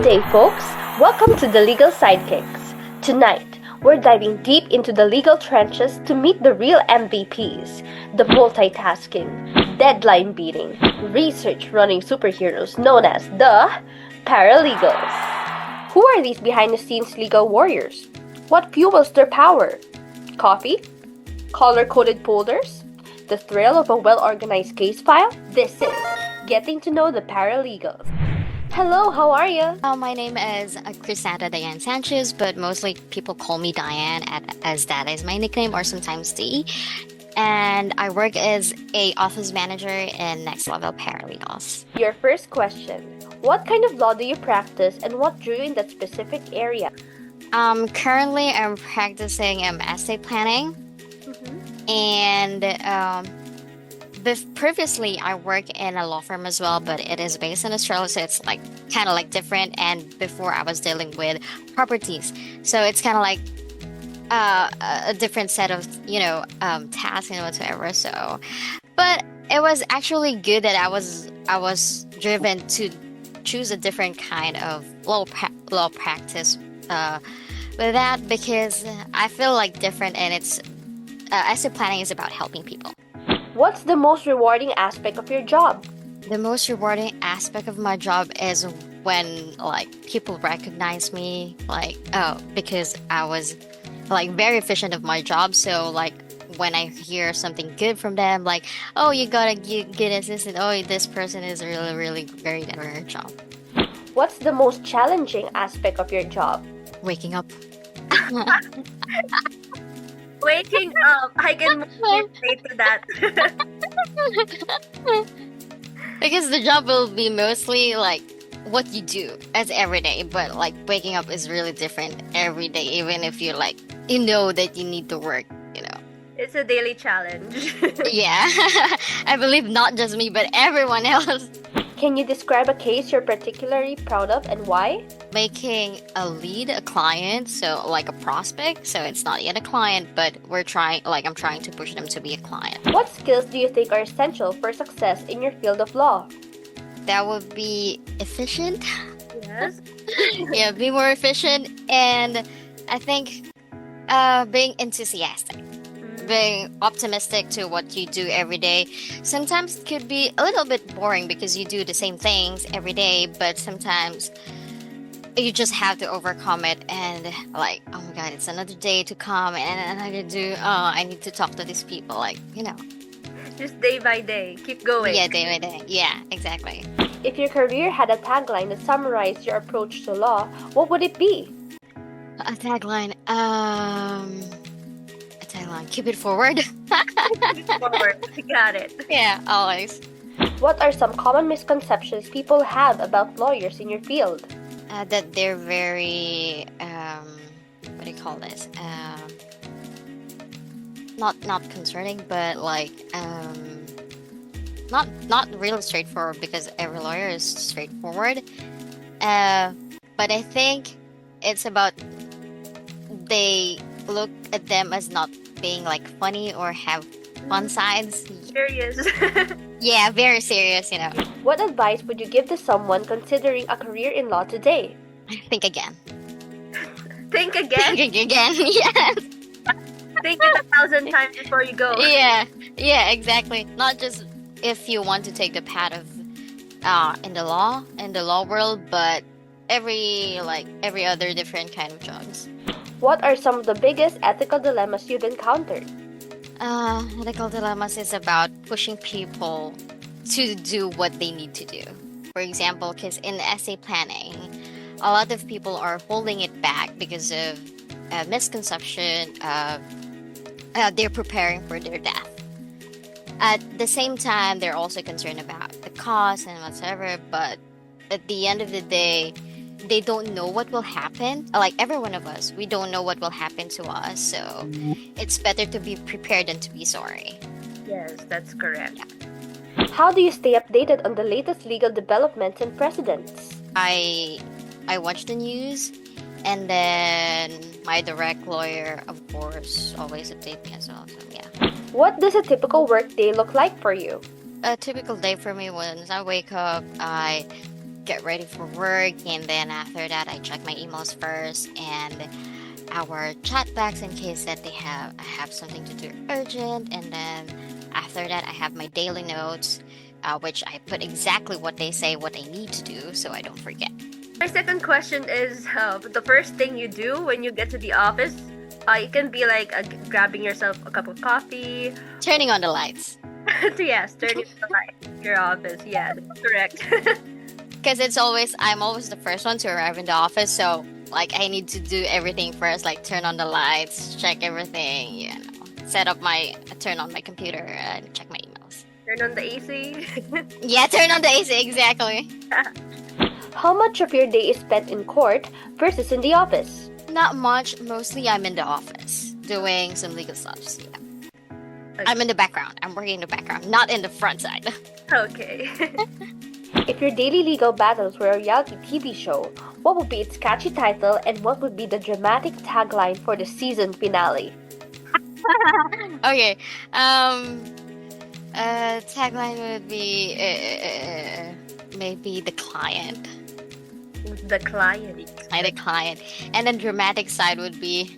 day, folks. Welcome to the Legal Sidekicks. Tonight, we're diving deep into the legal trenches to meet the real MVPs, the multitasking, deadline beating, research running superheroes known as the Paralegals. Who are these behind the scenes legal warriors? What fuels their power? Coffee? Color coded folders? The thrill of a well organized case file? This is Getting to Know the Paralegals. Hello, how are you? My name is Crisanta Diane Sanchez, but mostly people call me Diane as that is my nickname, or sometimes D. And I work as a office manager in Next Level Paralegals. Your first question. What kind of law do you practice and what drew you in that specific area? Currently, I'm practicing estate planning. And previously, I work in a law firm as well, but it is based in Australia, so it's like kind of like different. And before, I was dealing with properties, so it's kind of like a different set of tasks and whatsoever. So, but it was actually good that I was driven to choose a different kind of law practice with that, because I feel like different, and it's estate planning is about helping people. What's the most rewarding aspect of your job? The most rewarding aspect of my job is when people recognize me, because I was very efficient of my job. So when I hear something good from them, oh, you got a good assistant, oh, this person is really, really very good at her job. What's the most challenging aspect of your job? Waking up. Waking up. I can relate to that. Because the job will be mostly what you do as every day, but waking up is really different every day, even if you know that you need to work, It's a daily challenge. Yeah. I believe not just me, but everyone else. Can you describe a case you're particularly proud of and why? Making a lead a client, so a prospect, so it's not yet a client, but I'm trying to push them to be a client. What skills do you think are essential for success in your field of law? That would be efficient. Yes. Yeah, be more efficient, and I think being enthusiastic. Being optimistic to what you do every day. Sometimes it could be a little bit boring because you do the same things every day, but sometimes you just have to overcome it and oh my god, it's another day to come and I need to talk to these people, Just day by day, keep going. Yeah, day by day. Yeah, exactly. If your career had a tagline that summarized your approach to law, what would it be? A tagline, keep it forward. Forward. Got it. Yeah, always. What are some common misconceptions people have about lawyers in your field? That they're very what do you call this? Not concerning, but not really straightforward, because every lawyer is straightforward. But I think it's about they look at them as not being funny or have fun sides. Serious. Yeah, very serious, What advice would you give to someone considering a career in law today? Think again. Think again? Think again, yes. Think it 1,000 times before you go. Yeah, exactly. Not just if you want to take the path of in the law world, but every other different kind of jobs. What are some of the biggest ethical dilemmas you've encountered? Ethical dilemmas is about pushing people to do what they need to do. For example, because in estate planning, a lot of people are holding it back because of misconception. They're preparing for their death. At the same time, they're also concerned about the cost and whatsoever, but at the end of the day, they don't know what will happen. Like every one of us, we don't know what will happen to us. So it's better to be prepared than to be sorry. Yes, that's correct. Yeah. How do you stay updated on the latest legal developments and precedents? I watch the news, and then my direct lawyer, of course, always update me as well. So yeah. What does a typical work day look like for you? A typical day for me, once I wake up, I get ready for work, and then after that I check my emails first and our chat backs in case that I have something to do urgent, and then after that I have my daily notes, which I put exactly what they say, what I need to do, so I don't forget. My second question is the first thing you do when you get to the office. It can be like grabbing yourself a cup of coffee. Turning on the lights. Yes, turning on the light in your office. Yeah, that's correct. Because I'm always the first one to arrive in the office, so like I need to do everything first, like turn on the lights, check everything, turn on my computer and check my emails. Turn on the AC. Yeah, turn on the AC, exactly. How much of your day is spent in court versus in the office? Not much. Mostly I'm in the office doing some legal stuff. Yeah. Okay. I'm in the background. I'm working in the background, not in the front side. Okay. If your daily legal battles were a reality TV show, what would be its catchy title and what would be the dramatic tagline for the season finale? Okay. Tagline would be maybe the client. The client. The client. And then dramatic side would be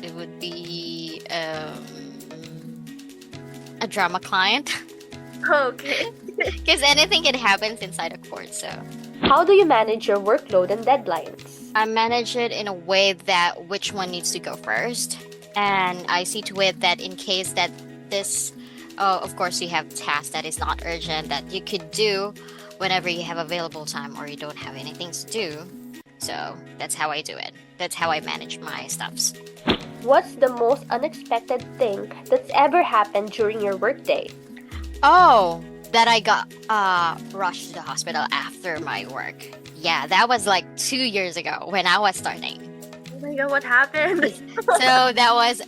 it would be a drama client. Okay. Because anything can happen inside a court, so. How do you manage your workload and deadlines? I manage it in a way that which one needs to go first. And I see to it that in case that this, of course, you have tasks that is not urgent that you could do whenever you have available time or you don't have anything to do. So that's how I do it. That's how I manage my stuffs. What's the most unexpected thing that's ever happened during your workday? Oh, that I got rushed to the hospital after my work. Yeah, that was like 2 years ago when I was starting. Oh my god, what happened? So that was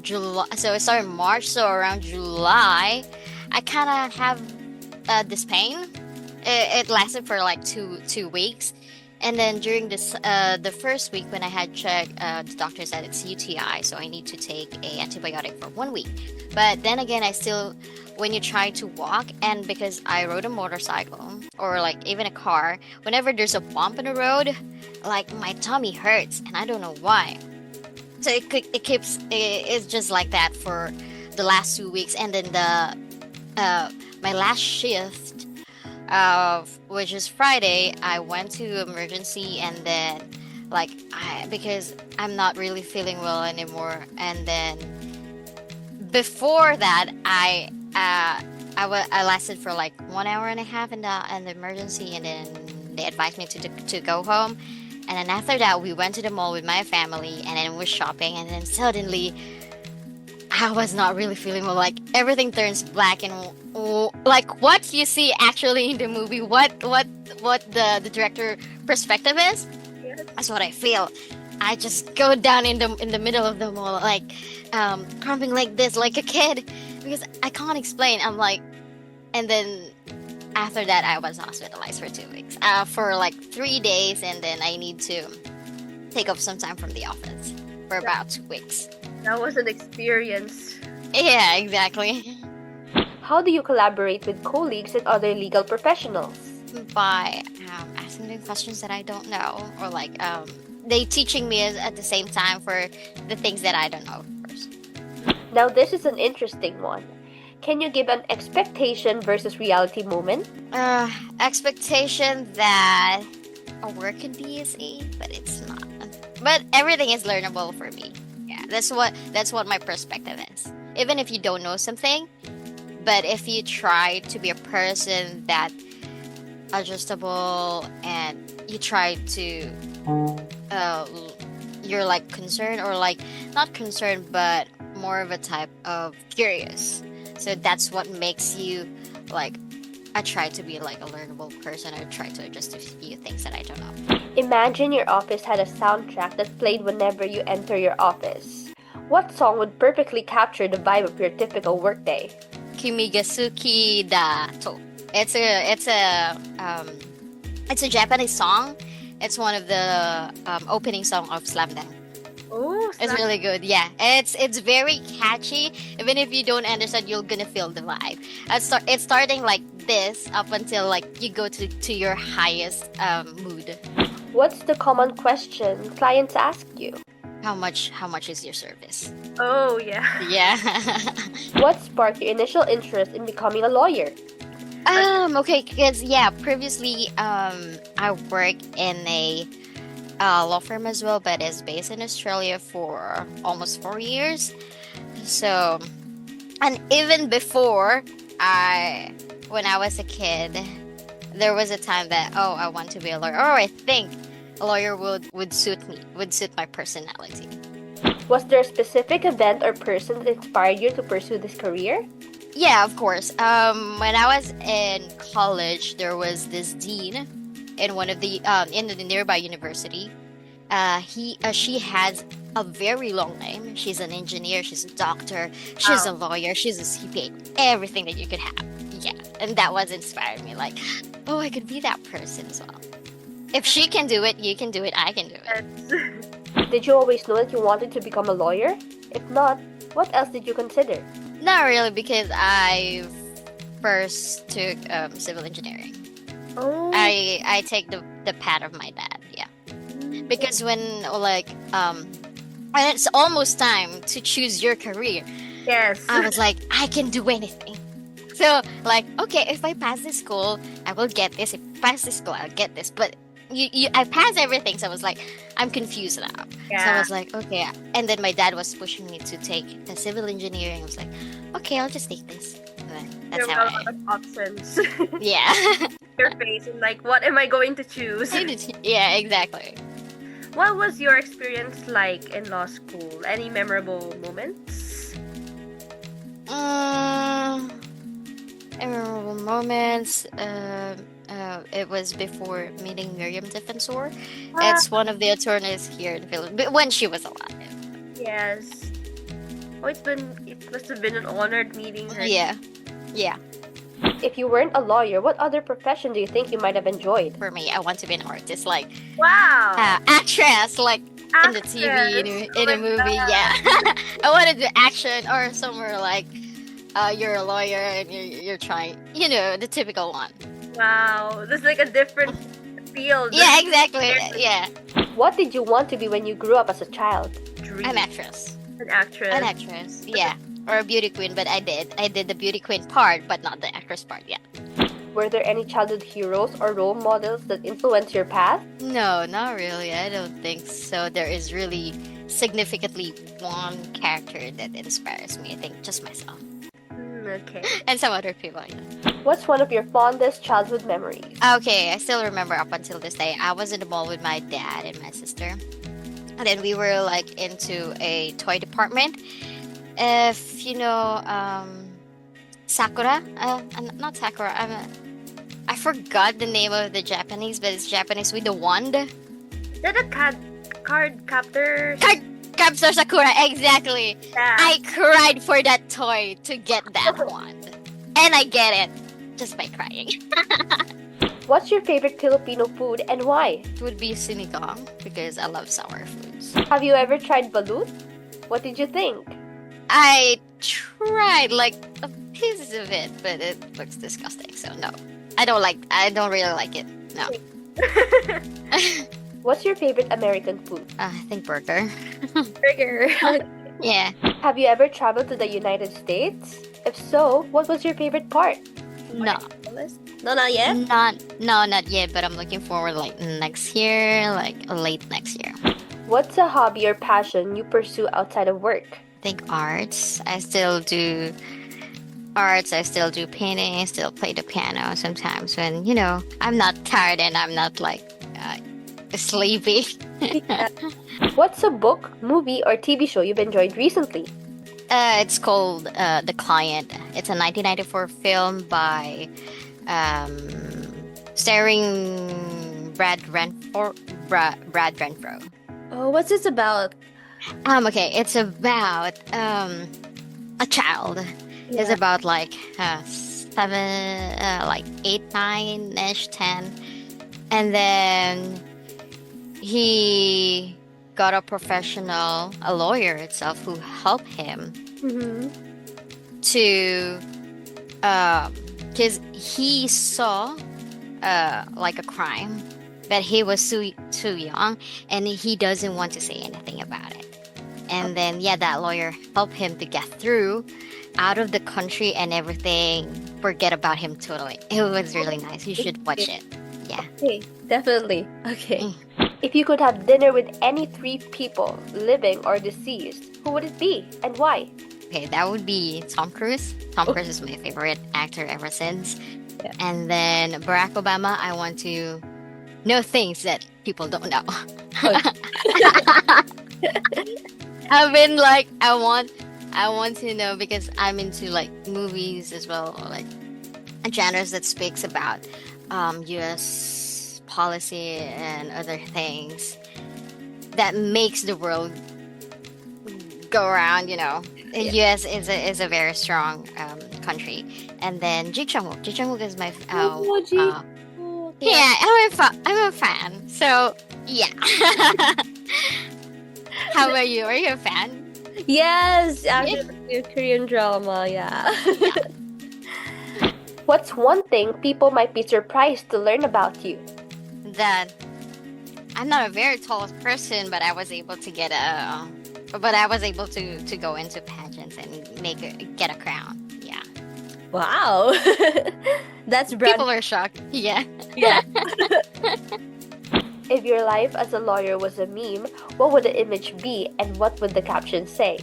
July. So it started in March. So around July, I kind of have this pain. It lasted for like two weeks, and then during this the first week when I had checked, the doctor said it's UTI, so I need to take a antibiotic for 1 week. But then again, I still, when you try to walk, and because I rode a motorcycle or like even a car, whenever there's a bump in the road, like my tummy hurts, and I don't know why. So it's just like that for the last 2 weeks, and then my last shift, which is Friday, I went to emergency, and then because I'm not really feeling well anymore, and then before that I lasted for like 1 hour and a half in the emergency, and then they advised me to go home. And then after that, we went to the mall with my family, and then we're shopping, and then suddenly I was not really feeling well. Like everything turns black, and like what you see actually in the movie, what the director perspective is, Yes. that's what I feel. I just go down in the middle of the mall, like crumping like this, like a kid, because I can't explain. I'm like, and then after that, I was hospitalized for 2 weeks, for like 3 days, and then I need to take off some time from the office for about 2 weeks. That was an experience. Yeah, exactly. How do you collaborate with colleagues and other legal professionals? By asking them questions that I don't know, or like they teaching me at the same time for the things that I don't know first. Now, this is an interesting one. Can you give an expectation versus reality moment? Expectation that a work could be easy, but it's not. But everything is learnable for me. Yeah, that's what my perspective is. Even if you don't know something, but if you try to be a person that adjustable, and you try to you're like concerned, or like not concerned, but more of a type of curious. So that's what makes you like, I try to be like a learnable person. I try to adjust to a few things that I don't know. Imagine your office had a soundtrack that played whenever you enter your office. What song would perfectly capture the vibe of your typical workday? Kimigasuki da to. It's a Japanese song. It's one of the opening song of Slam Dunk. Oh, It's snap. really good. Yeah, it's very catchy. Even if you don't understand, you're gonna feel the vibe. It's starting like this up until like you go to your highest mood. What's the common question clients ask you? How much is your service? Oh, yeah. Yeah. What sparked your initial interest in becoming a lawyer? Okay, because yeah, previously I worked in a law firm as well, but it's based in Australia for almost 4 years. So, and even before I, when I was a kid, there was a time that I want to be a lawyer, or I think a lawyer would suit me, would suit my personality. Was there a specific event or person that inspired you to pursue this career? Yeah, of course. When I was in college, there was this dean in one of the in the nearby university. She has a very long name. She's an engineer. She's a doctor. She's a Wow. lawyer. She's a CPA. Everything that you could have. Yeah, and that was inspired me. Like, oh, I could be that person as well. If she can do it, you can do it. I can do it. Yes. Did you always know that you wanted to become a lawyer? If not, what else did you consider? Not really, because I first took civil engineering. Oh. I take the path of my dad. Yeah. Because when and it's almost time to choose your career, Yes. I was like, I can do anything. So like, okay, if I pass this school, I will get this. If I pass this school, I'll get this. But I passed everything, so I was like, I'm confused now. So I Yeah. was like, okay. And then my dad was pushing me to take the civil engineering. I was like, okay, I'll just take this. And then There that's were how a lot of options. yeah. Your face and like, what am I going to choose? Yeah, exactly. What was your experience like in law school? Any memorable moments? Memorable moments. It was before meeting Miriam Defensor. Ah, It's one of the attorneys here in the Philippines, but when she was alive. yes. Oh, it must have been an honor meeting her. Yeah, yeah. If you weren't a lawyer, what other profession do you think you might have enjoyed? For me, I want to be an artist, like Wow. actress, like in the TV, Actress. Oh in my a movie. God. Yeah, I want to do action or somewhere like you're a lawyer and you're trying, the typical one. Wow. This is like a different field. Yeah, exactly. Yeah, What did you want to be when you grew up as a child? Dream. an actress. An actress. An actress, yeah. Or a beauty queen, but I did the beauty queen part, but not the actress part yet. Were there any childhood heroes or role models that influenced your path? No, not really. I don't think so. There is really significantly one character that inspires me. I think just myself Okay. and some other people. Yeah. What's one of your fondest childhood memories? Okay, I still remember up until this day. I was in the mall with my dad and my sister, and then we were like into a toy department. If you know, Sakura, not Sakura. I forgot the name of the Japanese, but it's Japanese with the wand. Is that a card captor? Capture Sakura, exactly. Yeah. I cried for that toy to get that wand, and I get it just by crying. What's your favorite Filipino food and why? It would be sinigang because I love sour foods. Have you ever tried balut? What did you think? I tried like a piece of it, but it looks disgusting. So no, I don't really like it. No. What's your favorite American food? I think burger. Trigger. Yeah. Have you ever traveled to the United States? If so, what was your favorite part? No. No, not yet. Not yet, but I'm looking forward like next year, like late next year. What's a hobby or passion you pursue outside of work? I think arts. I still do arts. I still do painting. I still play the piano sometimes when, I'm not tired and I'm not like sleepy. What's a book, movie, or TV show you've enjoyed recently? It's called The Client. It's a 1994 film by starring Brad Renfro. Oh, what's this about? Okay, it's about a child. It's about like 7, like 8, 9-ish, 10, and then he got a lawyer itself who helped him Mm-hmm. to, because he saw like a crime, but he was too young, and he doesn't want to say anything about it. And then that lawyer helped him to get through out of the country and everything. Forget about him totally. It was really nice. You should watch it. Yeah. Okay, definitely. Okay. Mm. If you could have dinner with any three people, living or deceased, who would it be and why? Okay, that would be Tom Cruise. Tom Cruise is my favorite actor ever since. Yeah. And then Barack Obama, I want to know things that people don't know. I've been like, I want to know, because I'm into like movies as well, or like genres that speaks about U.S. policy and other things that makes the world go around. U.S. is a very strong country. And then Ji Chang-wook. Ji Chang-wook is my yeah, I'm a fan. So yeah. How about you? Are you a fan? Yes, actually, Korean drama, yeah. What's one thing people might be surprised to learn about you? That I'm not a very tall person, but I was able to to go into pageants and get a crown. Yeah. Wow. That's brand. People are shocked. Yeah. Yeah. If your life as a lawyer was a meme, what would the image be and what would the caption say?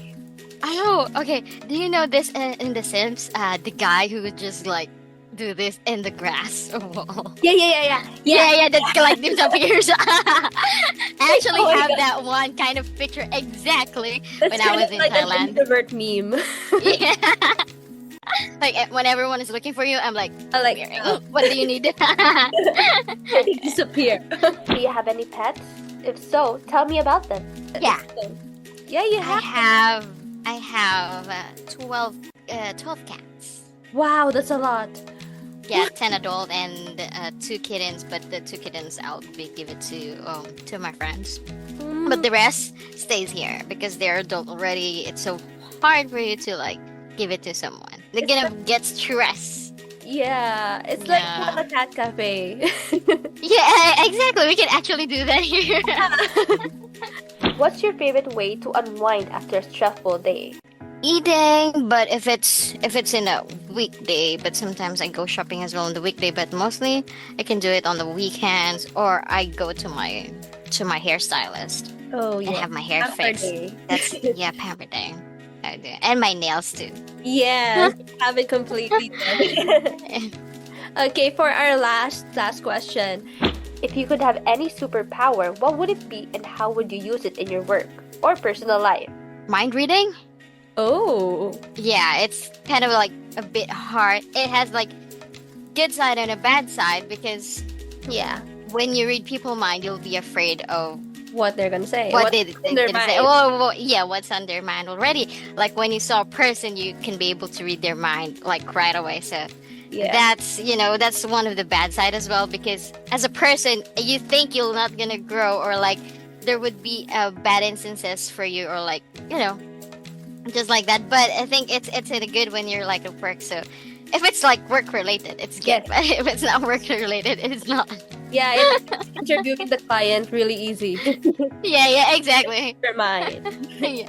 Oh, okay. Do you know this in The Sims? The guy who would just like do this in the grass wall. Yeah. That's like disappears. I actually Oh my have God. that one kind of picture exactly That's when I kind was of in like an Thailand. introvert meme. Yeah. Like when everyone is looking for you, I'm like, I like, what do you need? they disappear. Do you have any pets? If so, tell me about them. Yeah. Yeah, you have. I have 12 cats. Wow, that's a lot. Yeah, 10 adult and 2 kittens, but the 2 kittens I'll give it to my friends. But the rest stays here because they're adult already. It's so hard for you to like give it to someone. They're gonna get stressed. Yeah, it's like Yeah. a cat cafe. Yeah, exactly. We can actually do that here. What's your favorite way to unwind after a stressful day? Eating, but if it's in a weekday, but sometimes I go shopping as well on the weekday, but mostly I can do it on the weekends, or I go to my hairstylist Oh, and yeah. have my hair Pamper fixed. day. That's pamper day. I do. And my nails too. Yes, have it completely done. Okay, for our last question. If you could have any superpower, what would it be and how would you use it in your work or personal life? Mind reading? Oh. Yeah, it's kind of like a bit hard. It has like good side and a bad side because Yeah. when you read people's mind, you'll be afraid of What they're gonna say. what What's they in their gonna say. mind. Well, yeah, what's on their mind already. Like when you saw a person, you can be able to read their mind like right away. So Yeah. that's one of the bad side as well, because as a person, you think you're not gonna grow, or like there would be bad instances for you, or like just like that. But I think it's a good when you're like at work. So if it's like work related, it's good. Yes. But if it's not work related, it's not. Yeah, it's interviewing the client really easy. Yeah, exactly. Your mind. Yeah.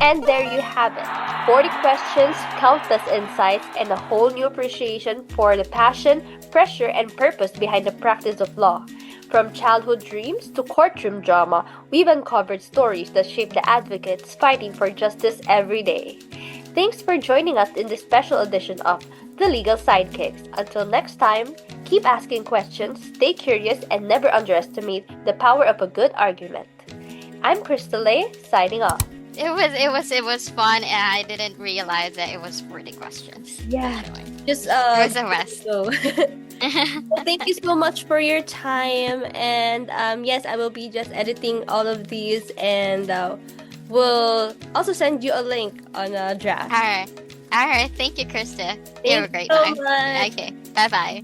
And there you have it. 40 questions, countless insights, and a whole new appreciation for the passion, pressure, and purpose behind the practice of law. From childhood dreams to courtroom drama, we've uncovered stories that shape the advocates fighting for justice every day. Thanks for joining us in this special edition of The Legal Sidekicks. Until next time, keep asking questions, stay curious, and never underestimate the power of a good argument. I'm Crystal Lay, signing off. It was fun, and I didn't realize that it was 40 questions. Yeah. Anyway, Just it was a rest. so. Well, thank you so much for your time, and yes, I will be just editing all of these, and we'll also send you a link on a draft. All right. Thank you, Krista. You have a Thank great you so time. much. Okay. Bye bye.